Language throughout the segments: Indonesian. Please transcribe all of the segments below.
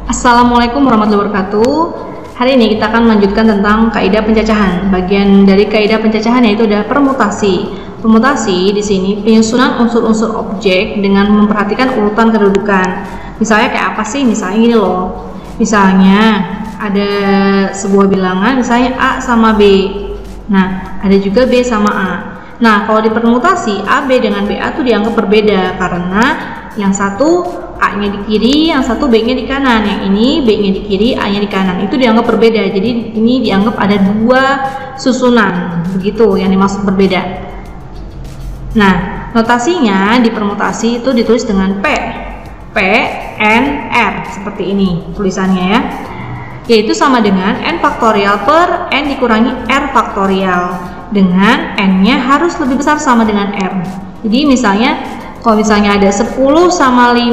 Assalamualaikum warahmatullahi wabarakatuh. Hari ini kita akan melanjutkan tentang kaidah pencacahan. Bagian dari kaidah pencacahan yaitu ada permutasi. Permutasi di sini penyusunan unsur-unsur objek dengan memperhatikan urutan kedudukan. Misalnya kayak apa sih? Misalnya gini loh. Misalnya ada sebuah bilangan, misalnya A sama B. Nah, ada juga B sama A. Nah, kalau di permutasi AB dengan BA itu dianggap berbeda karena yang satu A-nya di kiri, yang satu B-nya di kanan, yang ini B-nya di kiri, A-nya di kanan. Itu dianggap berbeda. Jadi ini dianggap ada dua susunan, begitu yang dimaksud berbeda. Nah, notasinya di permutasi itu ditulis dengan P, N, R seperti ini tulisannya ya. Yaitu sama dengan N faktorial per N dikurangi R faktorial, dengan N-nya harus lebih besar sama dengan R. Jadi misalnya kalau misalnya ada 10 sama 5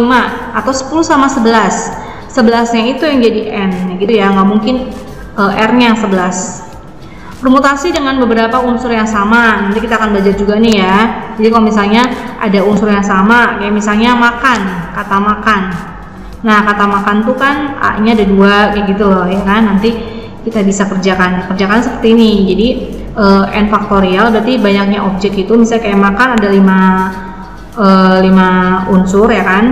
atau 10 sama 11, 11-nya itu yang jadi N gitu ya, nggak mungkin R-nya yang 11. Permutasi dengan beberapa unsur yang sama, nanti kita akan belajar juga nih ya. Jadi kalau misalnya ada unsur yang sama, kayak misalnya makan, kata makan. Nah, kata makan tuh kan A-nya ada dua, kayak gitu loh ya kan. Nanti kita bisa kerjakan seperti ini. Jadi N faktorial berarti banyaknya objek itu, misalnya kayak makan ada 5 unsur ya kan.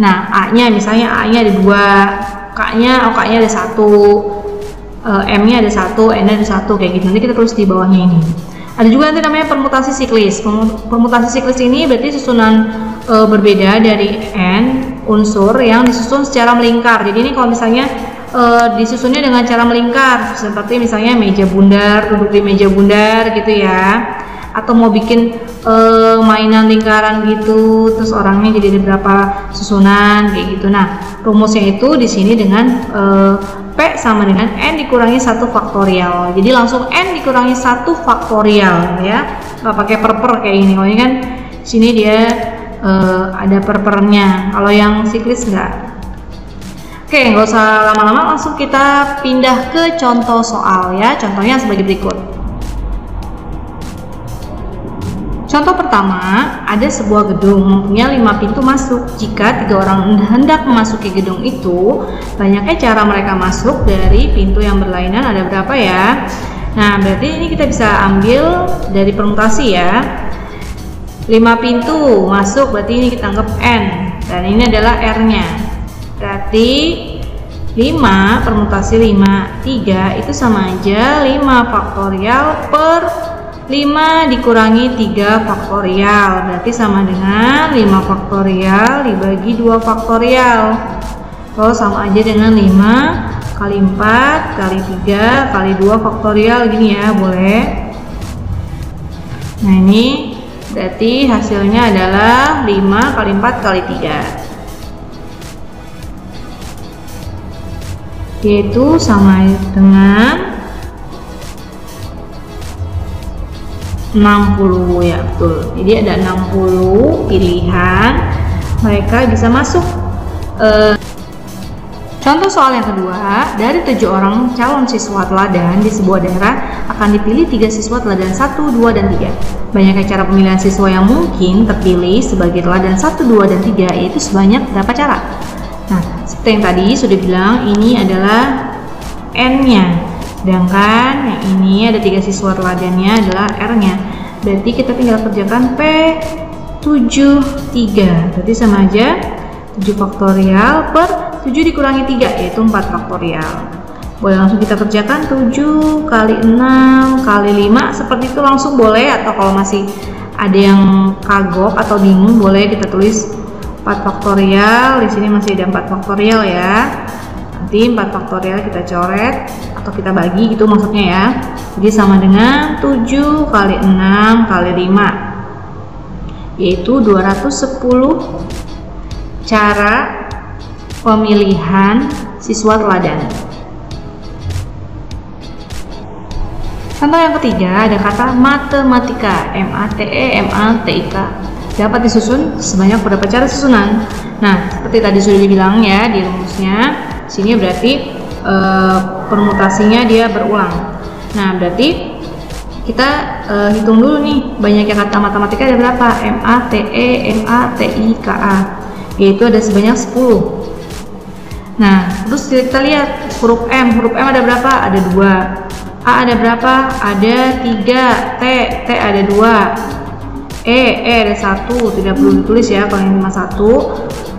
Nah, A-nya misalnya A-nya ada 2, K-nya ada 1, M-nya ada 1, N-nya ada 1, kayak gitu. Nanti kita tulis di bawahnya ini. Ada juga nanti namanya permutasi siklis. Permutasi siklis ini berarti susunan berbeda dari N unsur yang disusun secara melingkar. Jadi ini kalau misalnya disusunnya dengan cara melingkar, seperti misalnya meja bundar, duduk di meja bundar gitu ya. Atau mau bikin mainan lingkaran gitu, terus orangnya jadi ada berapa susunan kayak gitu. Nah, rumusnya itu di sini dengan P sama dengan N dikurangi 1 faktorial. Jadi langsung N dikurangi 1 faktorial ya, nggak pakai per kayak ini. Kalau ini kan sini dia ada per-pernya, kalau yang siklis enggak. Oke, nggak usah lama-lama, langsung kita pindah ke contoh soal ya. Contohnya sebagai berikut. Contoh pertama, ada sebuah gedung mempunyai 5 pintu masuk. Jika 3 orang hendak memasuki gedung itu, banyaknya cara mereka masuk dari pintu yang berlainan ada berapa ya? Nah, berarti ini kita bisa ambil dari permutasi ya. 5 pintu masuk berarti ini kita anggap N, dan ini adalah R-nya. Berarti 5 permutasi 5, 3 itu sama aja 5 faktorial per 5 dikurangi 3 faktorial, berarti sama dengan 5 faktorial dibagi 2 faktorial. Kalau sama aja dengan 5 kali 4 kali 3 kali 2 faktorial gini ya, boleh. Nah, ini berarti hasilnya adalah 5 kali 4 kali 3, yaitu sama dengan 60 ya, betul. Jadi ada 60 pilihan mereka bisa masuk. Contoh soal yang kedua, dari 7 orang calon siswa teladan di sebuah daerah akan dipilih 3 siswa teladan 1, 2, dan 3. Banyaknya cara pemilihan siswa yang mungkin terpilih sebagai teladan 1, 2, dan 3 yaitu sebanyak berapa cara? Nah, seperti yang tadi sudah bilang, ini adalah N-nya, sedangkan yang ini ada 3 siswa teladannya adalah R-nya. Berarti kita tinggal kerjakan P73, berarti sama aja 7 faktorial per 7 dikurangi 3 yaitu 4 faktorial. Boleh langsung kita kerjakan 7 kali 6 kali 5 seperti itu langsung boleh, atau kalau masih ada yang kagok atau bingung boleh kita tulis 4 faktorial. Di sini masih ada 4 faktorial ya. Nanti 4 faktorial kita coret atau kita bagi gitu maksudnya ya. Jadi sama dengan 7 kali 6 kali 5 yaitu 210 cara pemilihan siswa teladan. Contoh yang ketiga, ada kata matematika, MATEMATIK, dapat disusun sebanyak berapa cara susunan. Nah, seperti tadi sudah dibilang ya di rumusnya, sini berarti permutasinya dia berulang. Nah, berarti kita hitung dulu nih banyaknya kata matematika ada berapa. MATEMATIKA, yaitu ada sebanyak 10. Nah, terus kita lihat huruf M ada berapa? Ada 2. A ada berapa? Ada 3. T ada 2. E ada 1, tidak perlu ditulis ya kalau yang cuma 1.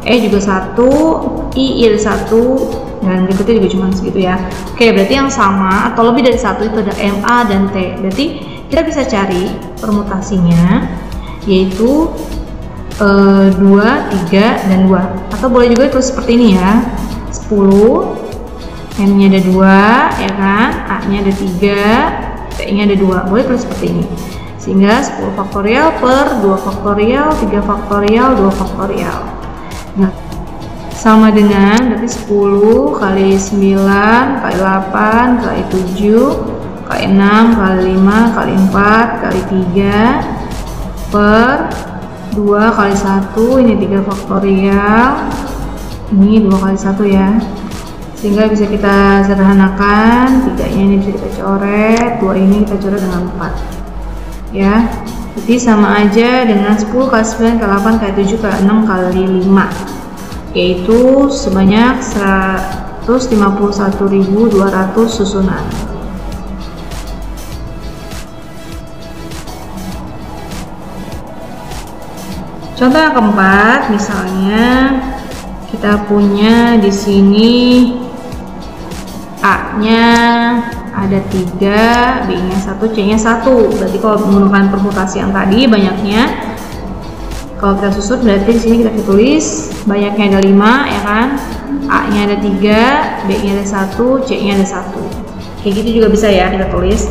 E juga 1, I ada 1, dan berikutnya juga cuma segitu ya. Oke, berarti yang sama atau lebih dari 1 itu ada M, A, dan T. Berarti kita bisa cari permutasinya, yaitu 2, 3, dan 2. Atau boleh juga itu seperti ini ya. 10, M-nya ada 2, ya kan? A-nya ada 3, T-nya ada 2. Boleh tulis seperti ini. Sehingga 10 faktorial per 2 faktorial, 3 faktorial, 2 faktorial. Nah, sama dengan berarti 10 kali 9 kali 8 kali 7 kali 6 kali 5 kali 4 kali 3 per 2 kali 1, ini 3 faktorial, ini 2 kali 1 ya, sehingga bisa kita sederhanakan. 3 nya ini bisa kita coret, 2 ini kita coret dengan 4 ya. Jadi sama aja dengan 10 kali 9 kali 8 kali 7 kali 6 kali 5, yaitu sebanyak 151.200 susunan. Contoh yang keempat, misalnya kita punya di sini A-nya ada 3, B-nya 1, C-nya 1. Berarti kalau menggunakan permutasi yang tadi banyaknya, kalau kita susun berarti di sini kita tulis banyaknya ada 5 ya kan, A-nya ada 3, B-nya ada 1, C-nya ada 1. Kayak gitu juga bisa ya kita tulis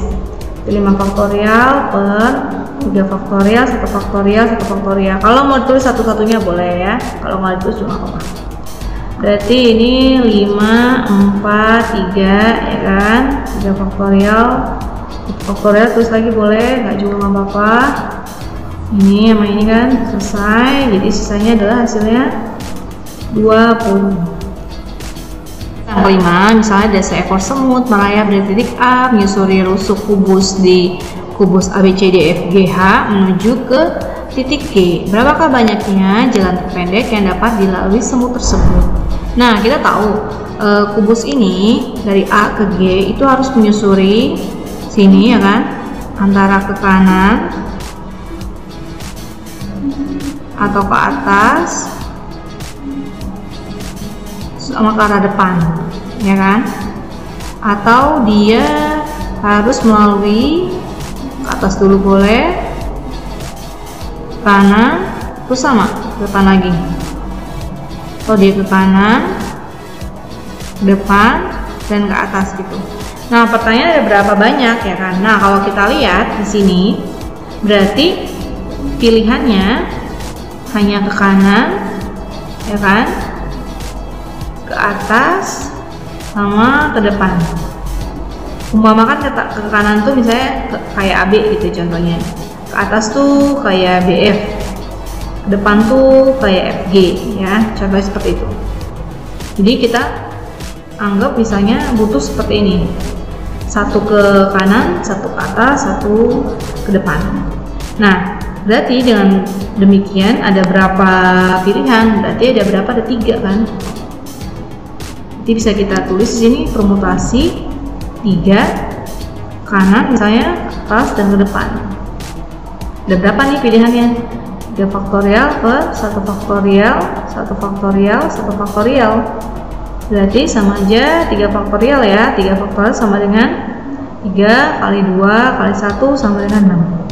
5 faktorial per 3 faktorial, 1 faktorial, 1 faktorial. Kalau mau ditulis satu-satunya boleh ya, kalau nggak ditulis juga apa-apa. Berarti ini 5, 4, 3 ya kan, 3 faktorial, 1 faktorial tulis lagi boleh, nggak juga nggak apa-apa. Ini sama ini kan selesai, jadi sisanya adalah hasilnya 20. Yang kelima, misalnya ada seekor semut merayap dari titik A menyusuri rusuk kubus di kubus ABCDFGH menuju ke titik G. Berapakah banyaknya jalan terpendek yang dapat dilalui semut tersebut? Nah, kita tahu kubus ini dari A ke G itu harus menyusuri sini ya kan, antara ke kanan atau ke atas sama ke arah depan ya kan, atau dia harus melalui ke atas dulu boleh, kanan terus sama depan lagi, atau dia ke kanan, depan, dan ke atas gitu. Nah, pertanyaan ada berapa banyak ya kan? Nah, kalau kita lihat di sini berarti pilihannya hanya ke kanan ya kan, ke atas, sama ke depan. Umpamakan ke kanan tuh misalnya kayak AB gitu contohnya, ke atas tuh kayak BF, ke depan tuh kayak FG ya, contohnya seperti itu. Jadi kita anggap misalnya butuh seperti ini, satu ke kanan, satu ke atas, satu ke depan. Nah, berarti dengan demikian ada berapa pilihan? Berarti ada berapa? Ada 3 kan? Jadi bisa kita tulis di sini permutasi 3 kanan misalnya, ke atas dan ke depan. Ada berapa nih pilihannya? 3 faktorial per 1 faktorial, 1 faktorial, 1 faktorial. Berarti sama aja 3 faktorial ya. 3 faktorial sama dengan 3 kali 2 kali 1 sama dengan 6.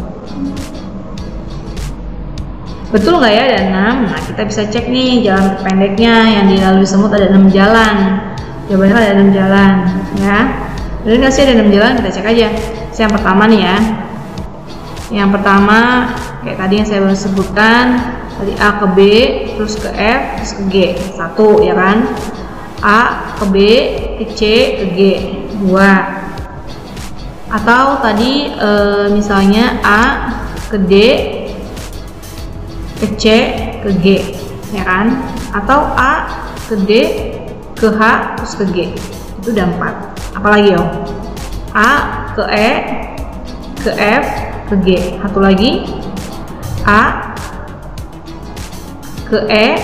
Betul nggak ya ada 6? Nah, kita bisa cek nih jalan pendeknya yang dilalui semut ada 6 jalan. Jawabannya ada 6 jalan ya. Jadi nggak sih ada 6 jalan, kita cek aja. Yang pertama nih ya. Yang pertama kayak tadi yang saya baru sebutkan, dari A ke B, terus ke F, terus ke G. 1 ya kan. A ke B, ke C, ke G. 2. Atau tadi misalnya A ke D, ke C, ke G ya kan. Atau A ke D, ke H, terus ke G. Itu udah 4. Apalagi yo, A ke E, ke F, ke G. Satu lagi, A ke E,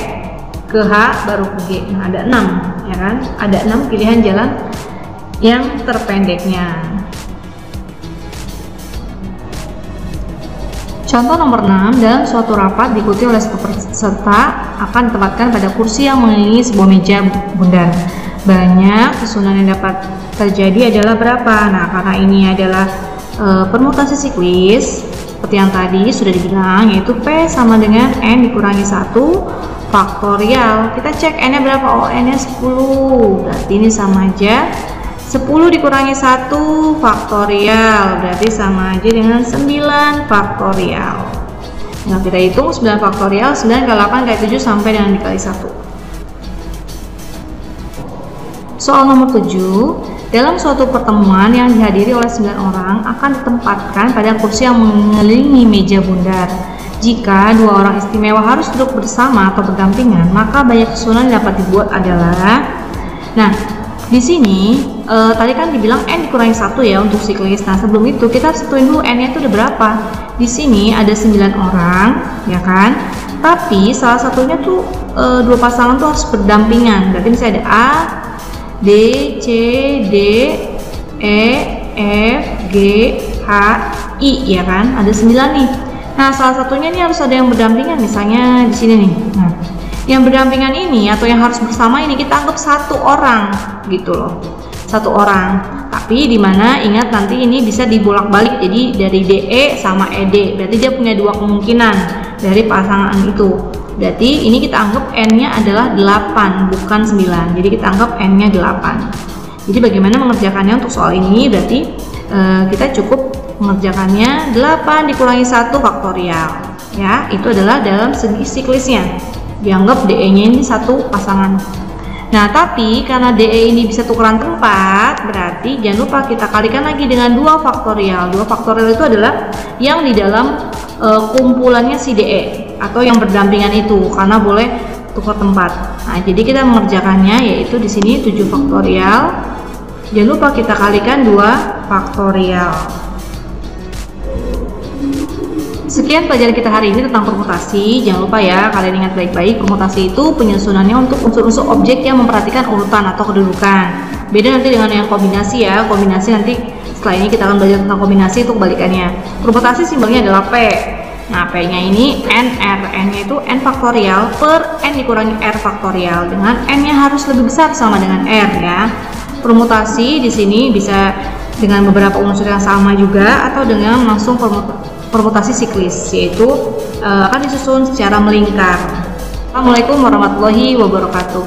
ke H baru ke G. Nah, ada 6 ya kan? Ada 6 pilihan jalan yang terpendeknya. Contoh nomor 6, dalam suatu rapat diikuti oleh satu peserta akan ditempatkan pada kursi yang mengelilingi sebuah meja bundar. Banyak susunan yang dapat terjadi adalah berapa? Nah, karena ini adalah permutasi siklis, seperti yang tadi sudah dibilang, yaitu P sama dengan N dikurangi 1 faktorial. Kita cek N-nya berapa? Oh, N-nya 10. Berarti ini sama aja 10 dikurangi 1 faktorial, berarti sama aja dengan 9 faktorial. Nah, kita hitung 9 faktorial, 9 kali 8 kali 7 sampai dengan dikali 1. Soal nomor 7, dalam suatu pertemuan yang dihadiri oleh 9 orang akan ditempatkan pada kursi yang mengelilingi meja bundar. Jika 2 orang istimewa harus duduk bersama atau berdampingan, maka banyak susunan yang dapat dibuat adalah, nah, di sini tadi kan dibilang N dikurangi 1 ya untuk siklis. Nah, sebelum itu kita harus tentuin dulu N-nya itu udah berapa. Di sini ada 9 orang, ya kan? Tapi salah satunya tuh 2 pasangan tuh harus berdampingan. Berarti misalnya ada A, D, C, D, E, F, G, H, I, ya kan? Ada 9 nih. Nah, salah satunya nih harus ada yang berdampingan, misalnya di sini nih. Nah, yang berdampingan ini atau yang harus bersama ini kita anggap 1 orang gitu loh, 1 orang. Tapi dimana ingat nanti ini bisa dibolak-balik, jadi dari DE sama ED, berarti dia punya 2 kemungkinan dari pasangan itu. Berarti ini kita anggap N-nya adalah 8 bukan 9, jadi kita anggap N-nya 8. Jadi bagaimana mengerjakannya untuk soal ini? Berarti kita cukup mengerjakannya 8 dikurangi 1 faktorial ya, itu adalah dalam segi siklisnya, dianggap DE-nya ini 1 pasangan. Nah, tapi karena DE ini bisa tukeran tempat, berarti jangan lupa kita kalikan lagi dengan 2 faktorial. 2 faktorial itu adalah yang di dalam kumpulannya si DE atau yang berdampingan itu, karena boleh tukar tempat. Nah, jadi kita mengerjakannya yaitu di sini 7 faktorial. Jangan lupa kita kalikan 2 faktorial. Sekian pelajaran kita hari ini tentang permutasi. Jangan lupa ya, kalian ingat baik-baik, permutasi itu penyusunannya untuk unsur-unsur objek yang memperhatikan urutan atau kedudukan. Beda nanti dengan yang kombinasi ya. Kombinasi nanti setelah ini kita akan belajar tentang kombinasi untuk kebalikannya. Permutasi simbolnya adalah P. Nah, P-nya ini NR. N-nya itu N faktorial per N dikurangi R faktorial, dengan N-nya harus lebih besar sama dengan R ya. Permutasi di sini bisa dengan beberapa unsur yang sama juga atau dengan langsung permutasi siklis, yaitu akan disusun secara melingkar. Assalamualaikum warahmatullahi wabarakatuh.